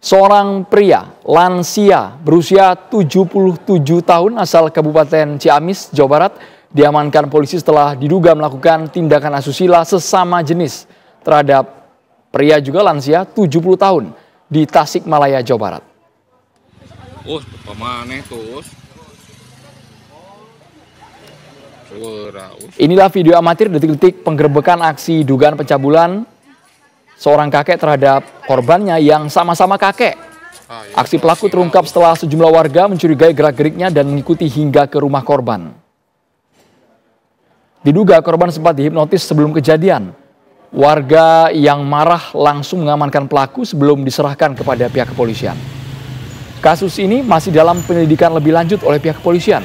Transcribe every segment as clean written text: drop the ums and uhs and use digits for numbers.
Seorang pria lansia berusia 77 tahun asal Kabupaten Ciamis, Jawa Barat diamankan polisi setelah diduga melakukan tindakan asusila sesama jenis terhadap pria juga lansia 70 tahun di Tasikmalaya, Jawa Barat. Inilah video amatir detik-detik penggerebekan aksi dugaan pencabulan seorang kakek terhadap korbannya yang sama-sama kakek. Aksi pelaku terungkap setelah sejumlah warga mencurigai gerak-geriknya dan mengikuti hingga ke rumah korban. Diduga korban sempat dihipnotis sebelum kejadian. Warga yang marah langsung mengamankan pelaku sebelum diserahkan kepada pihak kepolisian. Kasus ini masih dalam penyelidikan lebih lanjut oleh pihak kepolisian.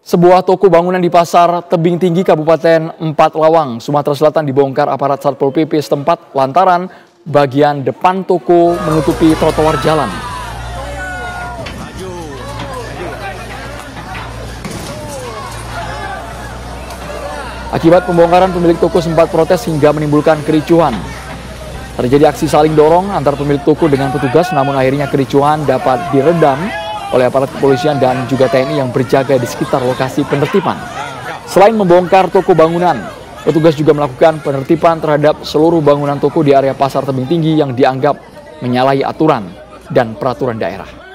Sebuah toko bangunan di Pasar Tebing Tinggi, Kabupaten Empat Lawang, Sumatera Selatan dibongkar aparat Satpol PP setempat lantaran bagian depan toko menutupi trotoar jalan. Akibat pembongkaran, pemilik toko sempat protes hingga menimbulkan kericuhan. Terjadi aksi saling dorong antar pemilik toko dengan petugas, namun akhirnya kericuhan dapat diredam oleh aparat kepolisian dan juga TNI yang berjaga di sekitar lokasi penertiban. Selain membongkar toko bangunan, petugas juga melakukan penertiban terhadap seluruh bangunan toko di area Pasar Tebing Tinggi yang dianggap menyalahi aturan dan peraturan daerah.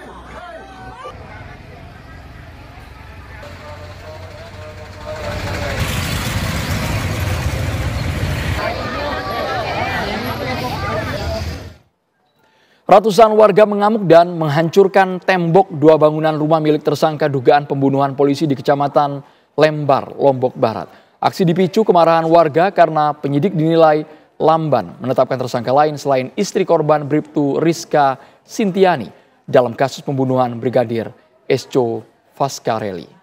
Ratusan warga mengamuk dan menghancurkan tembok dua bangunan rumah milik tersangka dugaan pembunuhan polisi di Kecamatan Lembar, Lombok Barat. Aksi dipicu kemarahan warga karena penyidik dinilai lamban menetapkan tersangka lain selain istri korban Bribtu Rizka Sintiani dalam kasus pembunuhan Brigadir Esco Fascarelli.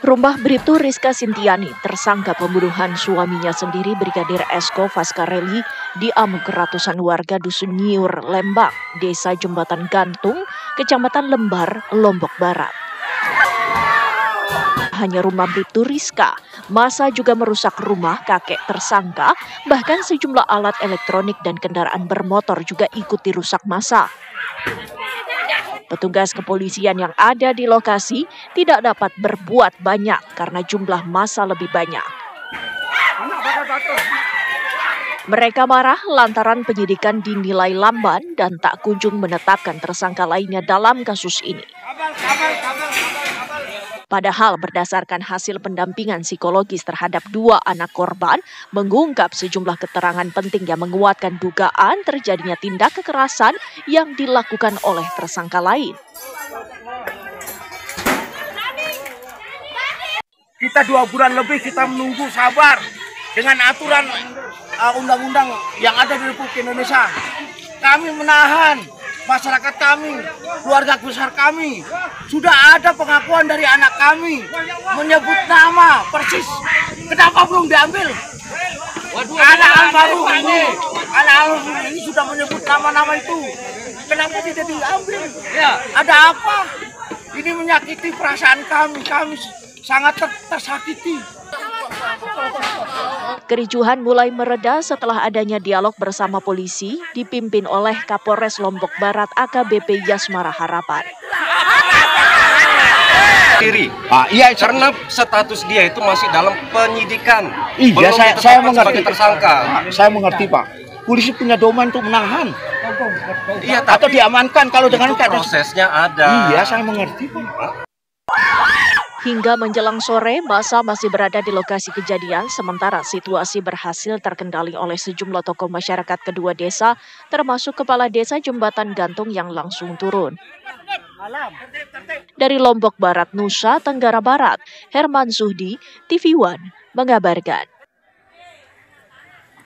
Rumah Bribtu Rizka Sintiani, tersangka pembunuhan suaminya sendiri Brigadir Esco Fascarelli, diamuk ratusan warga Dusun Nyiur, Lembang, Desa Jembatan Gantung, Kecamatan Lembar, Lombok Barat. Hanya rumah Bribtu Rizka, massa juga merusak rumah kakek tersangka, bahkan sejumlah alat elektronik dan kendaraan bermotor juga ikut dirusak massa. Petugas kepolisian yang ada di lokasi tidak dapat berbuat banyak karena jumlah massa lebih banyak. Mereka marah lantaran penyidikan dinilai lamban dan tak kunjung menetapkan tersangka lainnya dalam kasus ini. Padahal berdasarkan hasil pendampingan psikologis terhadap dua anak korban, mengungkap sejumlah keterangan penting yang menguatkan dugaan terjadinya tindak kekerasan yang dilakukan oleh tersangka lain. Kita 2 bulan lebih kita menunggu sabar dengan aturan undang-undang yang ada di Republik Indonesia. Kami menahan masyarakat kami, keluarga besar kami. Sudah ada pengakuan dari anak kami menyebut nama persis. Kenapa belum diambil? Anak almarhum ini sudah menyebut nama-nama itu. Kenapa tidak diambil? Ada apa? Ini menyakiti perasaan kami. Kami sangat tersakiti. Kericuhan mulai mereda setelah adanya dialog bersama polisi dipimpin oleh Kapolres Lombok Barat AKBP Yasmara Harapan. Iya, karena status dia itu masih dalam penyidikan. Iya, saya mengerti. Tersangka. Saya mengerti, Pak. Polisi punya domain untuk menahan. Iya, atau diamankan kalau dengan prosesnya ada. Iya, saya mengerti, Pak. Hingga menjelang sore, massa masih berada di lokasi kejadian, sementara situasi berhasil terkendali oleh sejumlah tokoh masyarakat kedua desa, termasuk Kepala Desa Jembatan Gantung yang langsung turun. Dari Lombok Barat, Nusa Tenggara Barat, Herman Zuhdi, TV One mengabarkan.